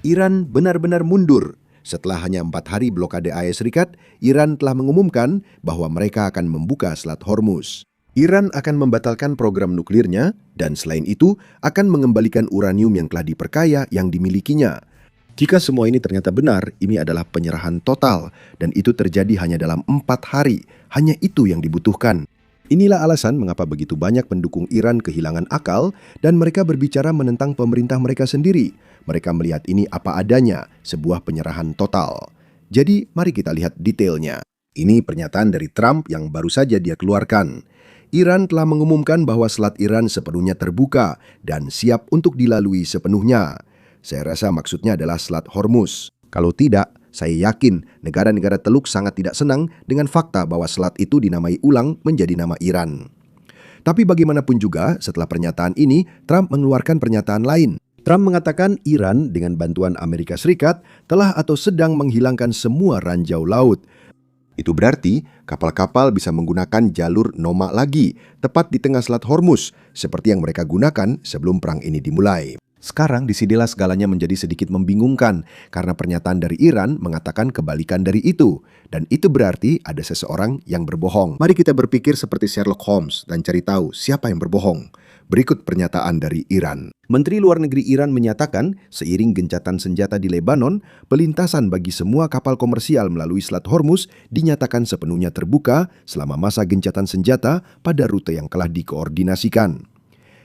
Iran benar-benar mundur. Setelah hanya 4 hari blokade AS Serikat, Iran telah mengumumkan bahwa mereka akan membuka Selat Hormuz. Iran akan membatalkan program nuklirnya dan selain itu akan mengembalikan uranium yang telah diperkaya yang dimilikinya. Jika semua ini ternyata benar, ini adalah penyerahan total dan itu terjadi hanya dalam 4 hari. Hanya itu yang dibutuhkan. Inilah alasan mengapa begitu banyak pendukung Iran kehilangan akal dan mereka berbicara menentang pemerintah mereka sendiri. Mereka melihat ini apa adanya, sebuah penyerahan total. Jadi, mari kita lihat detailnya. Ini pernyataan dari Trump yang baru saja dia keluarkan. Iran telah mengumumkan bahwa Selat Iran sepenuhnya terbuka dan siap untuk dilalui sepenuhnya. Saya rasa maksudnya adalah Selat Hormuz. Kalau tidak, saya yakin negara-negara Teluk sangat tidak senang dengan fakta bahwa selat itu dinamai ulang menjadi nama Iran. Tapi bagaimanapun juga, setelah pernyataan ini, Trump mengeluarkan pernyataan lain. Trump mengatakan Iran dengan bantuan Amerika Serikat telah atau sedang menghilangkan semua ranjau laut. Itu berarti kapal-kapal bisa menggunakan jalur Noma lagi, tepat di tengah Selat Hormuz, seperti yang mereka gunakan sebelum perang ini dimulai. Sekarang disinilah segalanya menjadi sedikit membingungkan karena pernyataan dari Iran mengatakan kebalikan dari itu. Dan itu berarti ada seseorang yang berbohong. Mari kita berpikir seperti Sherlock Holmes dan cari tahu siapa yang berbohong. Berikut pernyataan dari Iran. Menteri Luar Negeri Iran menyatakan seiring gencatan senjata di Lebanon, pelintasan bagi semua kapal komersial melalui Selat Hormuz dinyatakan sepenuhnya terbuka selama masa gencatan senjata pada rute yang telah dikoordinasikan.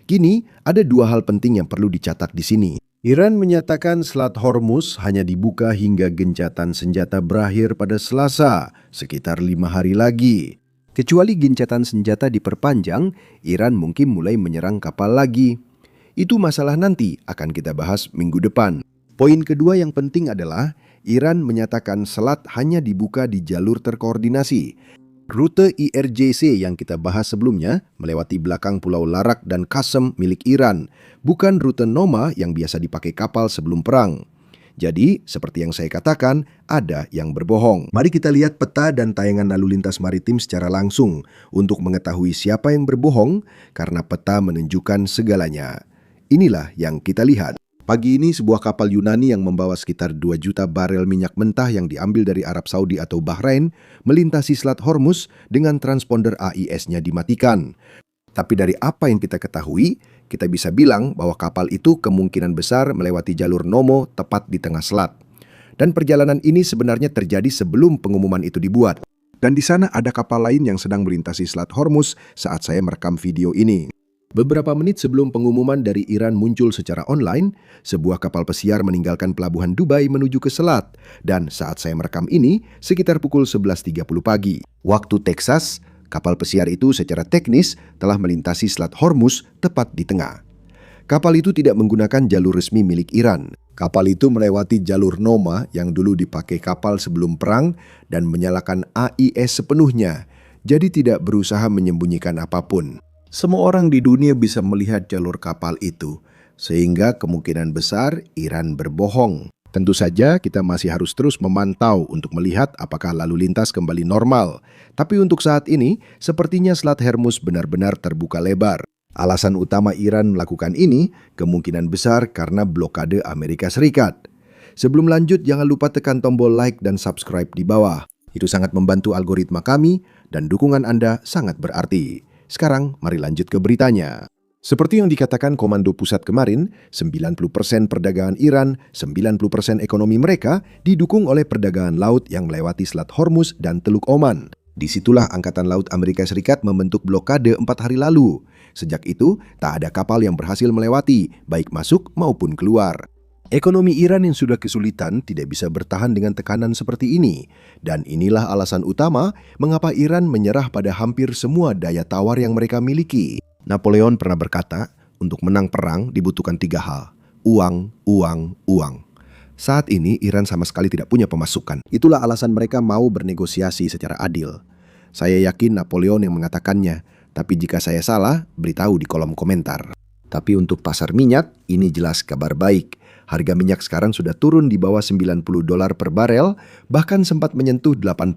Kini, ada 2 hal penting yang perlu dicatat di sini. Iran menyatakan Selat Hormuz hanya dibuka hingga gencatan senjata berakhir pada Selasa, sekitar 5 hari lagi. Kecuali gencatan senjata diperpanjang, Iran mungkin mulai menyerang kapal lagi. Itu masalah nanti, akan kita bahas minggu depan. Poin kedua yang penting adalah, Iran menyatakan selat hanya dibuka di jalur terkoordinasi. Rute IRJC yang kita bahas sebelumnya melewati belakang Pulau Larak dan Qasem milik Iran, bukan rute Noma yang biasa dipakai kapal sebelum perang. Jadi, seperti yang saya katakan, ada yang berbohong. Mari kita lihat peta dan tayangan lalu lintas maritim secara langsung untuk mengetahui siapa yang berbohong karena peta menunjukkan segalanya. Inilah yang kita lihat. Pagi ini sebuah kapal Yunani yang membawa sekitar 2 juta barel minyak mentah yang diambil dari Arab Saudi atau Bahrain melintasi Selat Hormuz dengan transponder AIS-nya dimatikan. Tapi dari apa yang kita ketahui, kita bisa bilang bahwa kapal itu kemungkinan besar melewati jalur Nomo tepat di tengah selat. Dan perjalanan ini sebenarnya terjadi sebelum pengumuman itu dibuat. Dan di sana ada kapal lain yang sedang melintasi Selat Hormuz saat saya merekam video ini. Beberapa menit sebelum pengumuman dari Iran muncul secara online, sebuah kapal pesiar meninggalkan pelabuhan Dubai menuju ke selat. Dan saat saya merekam ini, sekitar pukul 11.30 pagi. Waktu Texas, kapal pesiar itu secara teknis telah melintasi Selat Hormuz tepat di tengah. Kapal itu tidak menggunakan jalur resmi milik Iran. Kapal itu melewati jalur Noma yang dulu dipakai kapal sebelum perang dan menyalakan AIS sepenuhnya. Jadi tidak berusaha menyembunyikan apapun. Semua orang di dunia bisa melihat jalur kapal itu, sehingga kemungkinan besar Iran berbohong. Tentu saja kita masih harus terus memantau untuk melihat apakah lalu lintas kembali normal. Tapi untuk saat ini, sepertinya Selat Hormuz benar-benar terbuka lebar. Alasan utama Iran melakukan ini kemungkinan besar karena blokade Amerika Serikat. Sebelum lanjut, jangan lupa tekan tombol like dan subscribe di bawah. Itu sangat membantu algoritma kami dan dukungan Anda sangat berarti. Sekarang, mari lanjut ke beritanya. Seperti yang dikatakan Komando Pusat kemarin, 90% perdagangan Iran, 90% ekonomi mereka didukung oleh perdagangan laut yang melewati Selat Hormuz dan Teluk Oman. Disitulah Angkatan Laut Amerika Serikat membentuk blokade 4 hari lalu. Sejak itu, tak ada kapal yang berhasil melewati, baik masuk maupun keluar. Ekonomi Iran yang sudah kesulitan tidak bisa bertahan dengan tekanan seperti ini. Dan inilah alasan utama mengapa Iran menyerah pada hampir semua daya tawar yang mereka miliki. Napoleon pernah berkata, untuk menang perang dibutuhkan 3 hal. Uang, uang, uang. Saat ini Iran sama sekali tidak punya pemasukan. Itulah alasan mereka mau bernegosiasi secara adil. Saya yakin Napoleon yang mengatakannya, tapi jika saya salah, beritahu di kolom komentar. Tapi untuk pasar minyak, ini jelas kabar baik. Harga minyak sekarang sudah turun di bawah $90 per barel, bahkan sempat menyentuh $83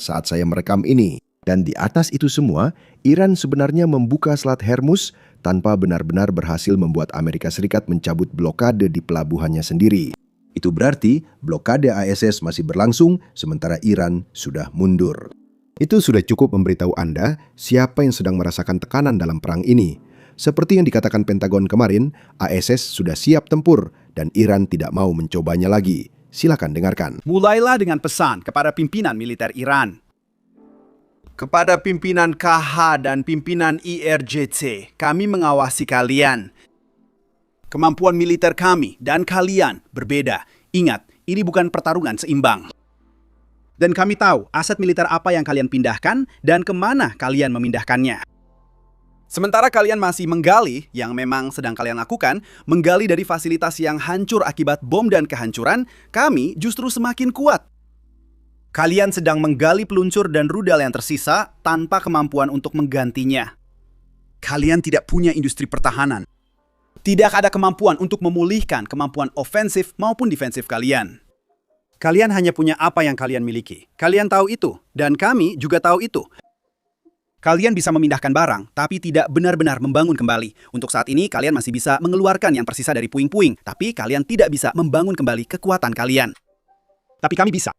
saat saya merekam ini. Dan di atas itu semua, Iran sebenarnya membuka Selat Hormuz tanpa benar-benar berhasil membuat Amerika Serikat mencabut blokade di pelabuhannya sendiri. Itu berarti blokade ISS masih berlangsung sementara Iran sudah mundur. Itu sudah cukup memberitahu Anda siapa yang sedang merasakan tekanan dalam perang ini. Seperti yang dikatakan Pentagon kemarin, ISS sudah siap tempur dan Iran tidak mau mencobanya lagi. Silakan dengarkan. Mulailah dengan pesan kepada pimpinan militer Iran. Kepada pimpinan KH dan pimpinan IRGC, kami mengawasi kalian. Kemampuan militer kami dan kalian berbeda. Ingat, ini bukan pertarungan seimbang. Dan kami tahu aset militer apa yang kalian pindahkan dan kemana kalian memindahkannya. Sementara kalian masih menggali, yang memang sedang kalian lakukan, menggali dari fasilitas yang hancur akibat bom dan kehancuran, kami justru semakin kuat. Kalian sedang menggali peluncur dan rudal yang tersisa tanpa kemampuan untuk menggantinya. Kalian tidak punya industri pertahanan. Tidak ada kemampuan untuk memulihkan kemampuan ofensif maupun defensif kalian. Kalian hanya punya apa yang kalian miliki. Kalian tahu itu, dan kami juga tahu itu. Kalian bisa memindahkan barang, tapi tidak benar-benar membangun kembali. Untuk saat ini, kalian masih bisa mengeluarkan yang tersisa dari puing-puing, tapi kalian tidak bisa membangun kembali kekuatan kalian. Tapi kami bisa.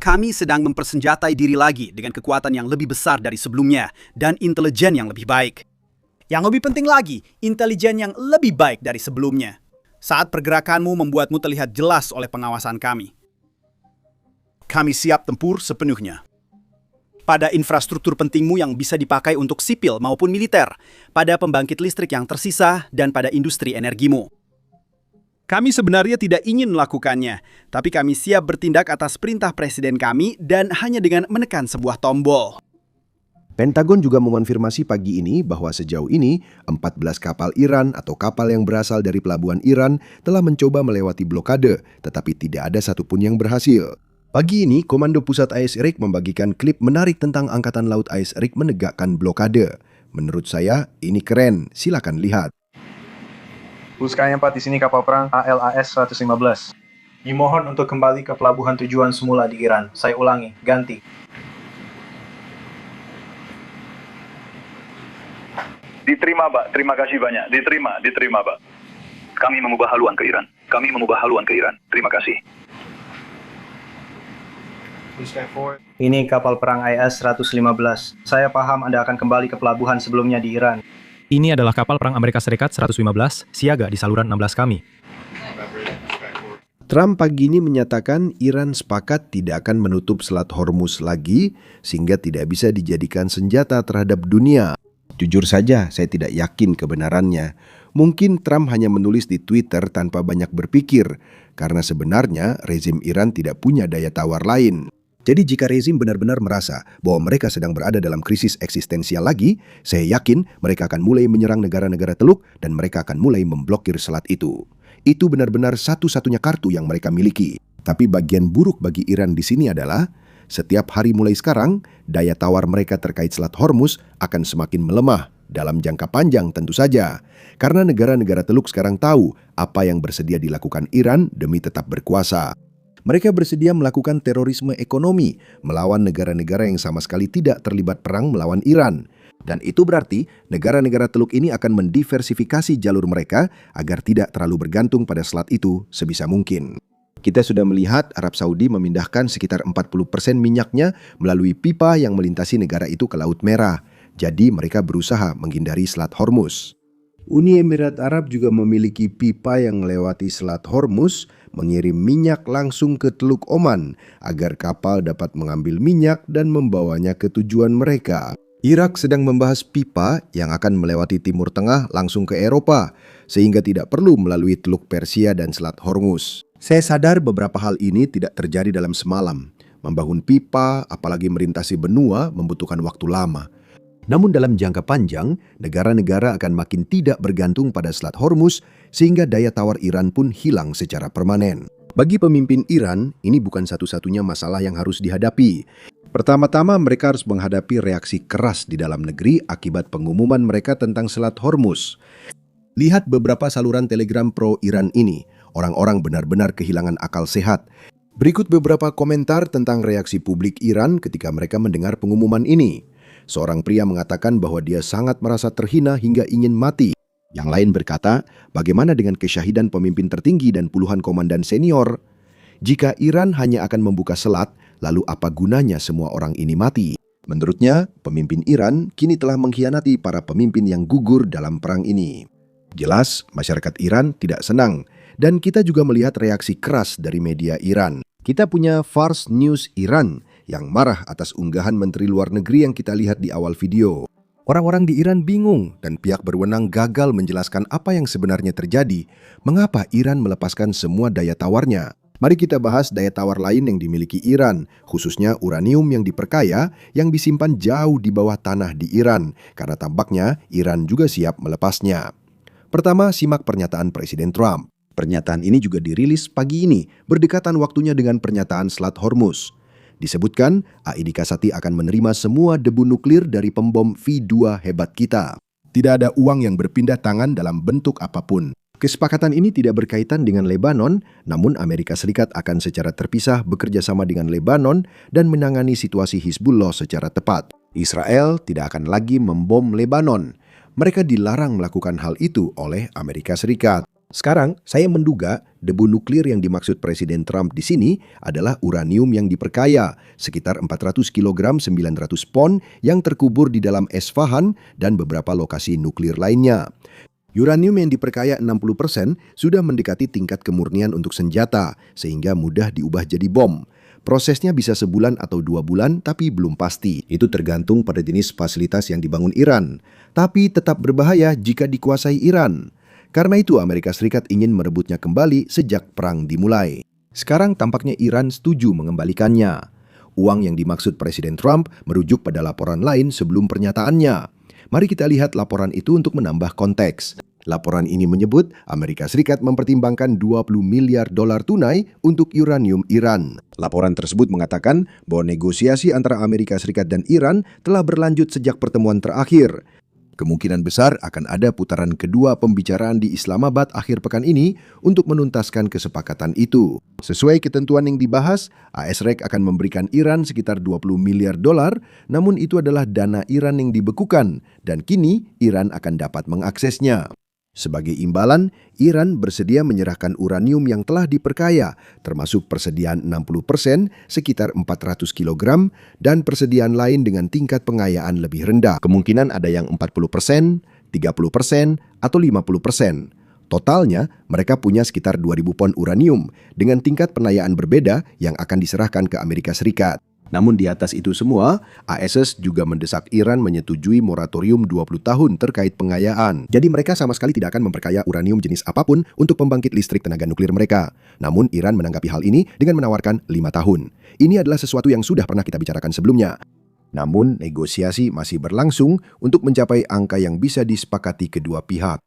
Kami sedang mempersenjatai diri lagi dengan kekuatan yang lebih besar dari sebelumnya dan intelijen yang lebih baik. Yang lebih penting lagi, intelijen yang lebih baik dari sebelumnya. Saat pergerakanmu membuatmu terlihat jelas oleh pengawasan kami. Kami siap tempur sepenuhnya. Pada infrastruktur pentingmu yang bisa dipakai untuk sipil maupun militer, pada pembangkit listrik yang tersisa, dan pada industri energimu. Kami sebenarnya tidak ingin melakukannya, tapi kami siap bertindak atas perintah presiden kami dan hanya dengan menekan sebuah tombol. Pentagon juga mengonfirmasi pagi ini bahwa sejauh ini 14 kapal Iran atau kapal yang berasal dari pelabuhan Iran telah mencoba melewati blokade, tetapi tidak ada satupun yang berhasil. Pagi ini, Komando Pusat ISRIC membagikan klip menarik tentang Angkatan Laut ISRIC menegakkan blokade. Menurut saya, ini keren. Silakan lihat. Puskaya 4 di sini kapal perang ALAS 115. Dimohon untuk kembali ke pelabuhan tujuan semula di Iran. Saya ulangi, ganti. Diterima, Pak. Terima kasih banyak. Diterima, Pak. Kami mengubah haluan ke Iran. Terima kasih. Ini kapal perang IS 115. Saya paham Anda akan kembali ke pelabuhan sebelumnya di Iran. Ini adalah kapal perang Amerika Serikat 115, siaga di saluran 16 kami. Trump pagi ini menyatakan Iran sepakat tidak akan menutup Selat Hormuz lagi sehingga tidak bisa dijadikan senjata terhadap dunia. Jujur saja, saya tidak yakin kebenarannya. Mungkin Trump hanya menulis di Twitter tanpa banyak berpikir, karena sebenarnya rezim Iran tidak punya daya tawar lain. Jadi jika rezim benar-benar merasa bahwa mereka sedang berada dalam krisis eksistensial lagi, saya yakin mereka akan mulai menyerang negara-negara Teluk dan mereka akan mulai memblokir selat itu. Itu benar-benar satu-satunya kartu yang mereka miliki. Tapi bagian buruk bagi Iran di sini adalah, setiap hari mulai sekarang, daya tawar mereka terkait Selat Hormuz akan semakin melemah dalam jangka panjang tentu saja. Karena negara-negara Teluk sekarang tahu apa yang bersedia dilakukan Iran demi tetap berkuasa. Mereka bersedia melakukan terorisme ekonomi, melawan negara-negara yang sama sekali tidak terlibat perang melawan Iran. Dan itu berarti negara-negara Teluk ini akan mendiversifikasi jalur mereka agar tidak terlalu bergantung pada selat itu sebisa mungkin. Kita sudah melihat Arab Saudi memindahkan sekitar 40% minyaknya melalui pipa yang melintasi negara itu ke Laut Merah. Jadi mereka berusaha menghindari Selat Hormuz. Uni Emirat Arab juga memiliki pipa yang melewati Selat Hormuz, mengirim minyak langsung ke Teluk Oman agar kapal dapat mengambil minyak dan membawanya ke tujuan mereka. Irak sedang membahas pipa yang akan melewati Timur Tengah langsung ke Eropa, sehingga tidak perlu melalui Teluk Persia dan Selat Hormuz. Saya sadar beberapa hal ini tidak terjadi dalam semalam. Membangun pipa, apalagi melintasi benua, membutuhkan waktu lama. Namun dalam jangka panjang, negara-negara akan makin tidak bergantung pada Selat Hormuz sehingga daya tawar Iran pun hilang secara permanen. Bagi pemimpin Iran, ini bukan satu-satunya masalah yang harus dihadapi. Pertama-tama mereka harus menghadapi reaksi keras di dalam negeri akibat pengumuman mereka tentang Selat Hormuz. Lihat beberapa saluran telegram pro-Iran ini, orang-orang benar-benar kehilangan akal sehat. Berikut beberapa komentar tentang reaksi publik Iran ketika mereka mendengar pengumuman ini. Seorang pria mengatakan bahwa dia sangat merasa terhina hingga ingin mati. Yang lain berkata, bagaimana dengan kesyahidan pemimpin tertinggi dan puluhan komandan senior? Jika Iran hanya akan membuka selat, lalu apa gunanya semua orang ini mati? Menurutnya, pemimpin Iran kini telah mengkhianati para pemimpin yang gugur dalam perang ini. Jelas, masyarakat Iran tidak senang, dan kita juga melihat reaksi keras dari media Iran. Kita punya Fars News Iran yang marah atas unggahan Menteri Luar Negeri yang kita lihat di awal video. Orang-orang di Iran bingung dan pihak berwenang gagal menjelaskan apa yang sebenarnya terjadi, mengapa Iran melepaskan semua daya tawarnya. Mari kita bahas daya tawar lain yang dimiliki Iran, khususnya uranium yang diperkaya yang disimpan jauh di bawah tanah di Iran, karena tampaknya Iran juga siap melepasnya. Pertama, simak pernyataan Presiden Trump. Pernyataan ini juga dirilis pagi ini, berdekatan waktunya dengan pernyataan Selat Hormuz. Disebutkan, AID Kasati akan menerima semua debu nuklir dari pembom V2 hebat kita. Tidak ada uang yang berpindah tangan dalam bentuk apapun. Kesepakatan ini tidak berkaitan dengan Lebanon, namun Amerika Serikat akan secara terpisah bekerja sama dengan Lebanon dan menangani situasi Hizbullah secara tepat. Israel tidak akan lagi membom Lebanon. Mereka dilarang melakukan hal itu oleh Amerika Serikat. Sekarang, saya menduga debu nuklir yang dimaksud Presiden Trump di sini adalah uranium yang diperkaya, sekitar 400 kg 900 pon yang terkubur di dalam Esfahan dan beberapa lokasi nuklir lainnya. Uranium yang diperkaya 60% sudah mendekati tingkat kemurnian untuk senjata, sehingga mudah diubah jadi bom. Prosesnya bisa sebulan atau 2 bulan, tapi belum pasti. Itu tergantung pada jenis fasilitas yang dibangun Iran. Tapi tetap berbahaya jika dikuasai Iran. Karena itu Amerika Serikat ingin merebutnya kembali sejak perang dimulai. Sekarang tampaknya Iran setuju mengembalikannya. Uang yang dimaksud Presiden Trump merujuk pada laporan lain sebelum pernyataannya. Mari kita lihat laporan itu untuk menambah konteks. Laporan ini menyebut Amerika Serikat mempertimbangkan 20 miliar dolar tunai untuk uranium Iran. Laporan tersebut mengatakan bahwa negosiasi antara Amerika Serikat dan Iran telah berlanjut sejak pertemuan terakhir. Kemungkinan besar akan ada putaran kedua pembicaraan di Islamabad akhir pekan ini untuk menuntaskan kesepakatan itu. Sesuai ketentuan yang dibahas, AS-REC akan memberikan Iran sekitar 20 miliar dolar, namun itu adalah dana Iran yang dibekukan, dan kini Iran akan dapat mengaksesnya. Sebagai imbalan, Iran bersedia menyerahkan uranium yang telah diperkaya, termasuk persediaan 60%, sekitar 400 kg, dan persediaan lain dengan tingkat pengayaan lebih rendah. Kemungkinan ada yang 40%, 30%, atau 50%. Totalnya, mereka punya sekitar 2.000 pon uranium, dengan tingkat penayaan berbeda yang akan diserahkan ke Amerika Serikat. Namun di atas itu semua, ASS juga mendesak Iran menyetujui moratorium 20 tahun terkait pengayaan. Jadi mereka sama sekali tidak akan memperkaya uranium jenis apapun untuk pembangkit listrik tenaga nuklir mereka. Namun Iran menanggapi hal ini dengan menawarkan 5 tahun. Ini adalah sesuatu yang sudah pernah kita bicarakan sebelumnya. Namun negosiasi masih berlangsung untuk mencapai angka yang bisa disepakati kedua pihak.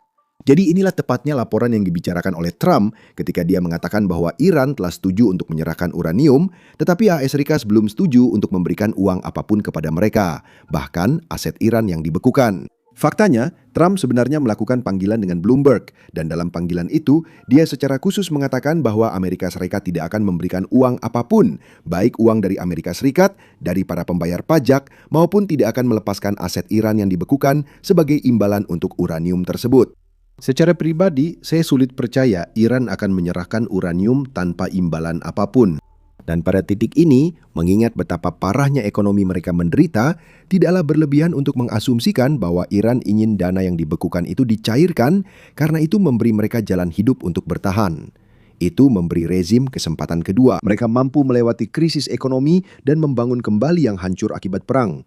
Jadi inilah tepatnya laporan yang dibicarakan oleh Trump ketika dia mengatakan bahwa Iran telah setuju untuk menyerahkan uranium, tetapi AS Serikat belum setuju untuk memberikan uang apapun kepada mereka, bahkan aset Iran yang dibekukan. Faktanya, Trump sebenarnya melakukan panggilan dengan Bloomberg, dan dalam panggilan itu, dia secara khusus mengatakan bahwa Amerika Serikat tidak akan memberikan uang apapun, baik uang dari Amerika Serikat, dari para pembayar pajak, maupun tidak akan melepaskan aset Iran yang dibekukan sebagai imbalan untuk uranium tersebut. Secara pribadi, saya sulit percaya Iran akan menyerahkan uranium tanpa imbalan apapun. Dan pada titik ini, mengingat betapa parahnya ekonomi mereka menderita, tidaklah berlebihan untuk mengasumsikan bahwa Iran ingin dana yang dibekukan itu dicairkan karena itu memberi mereka jalan hidup untuk bertahan. Itu memberi rezim kesempatan kedua. Mereka mampu melewati krisis ekonomi dan membangun kembali yang hancur akibat perang.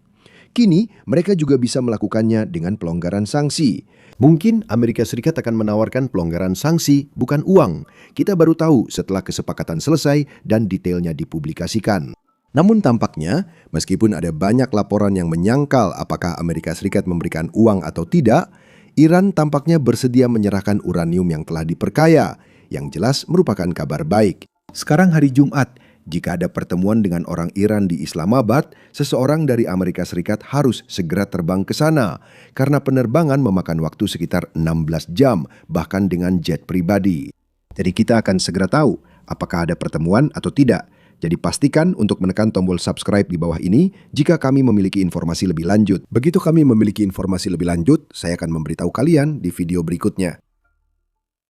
Kini, mereka juga bisa melakukannya dengan pelonggaran sanksi. Mungkin Amerika Serikat akan menawarkan pelonggaran sanksi, bukan uang. Kita baru tahu setelah kesepakatan selesai dan detailnya dipublikasikan. Namun tampaknya, meskipun ada banyak laporan yang menyangkal apakah Amerika Serikat memberikan uang atau tidak, Iran tampaknya bersedia menyerahkan uranium yang telah diperkaya, yang jelas merupakan kabar baik. Sekarang hari Jumat, jika ada pertemuan dengan orang Iran di Islamabad, seseorang dari Amerika Serikat harus segera terbang ke sana karena penerbangan memakan waktu sekitar 16 jam, bahkan dengan jet pribadi. Jadi kita akan segera tahu apakah ada pertemuan atau tidak. Jadi pastikan untuk menekan tombol subscribe di bawah ini jika kami memiliki informasi lebih lanjut. Begitu kami memiliki informasi lebih lanjut, saya akan memberitahu kalian di video berikutnya.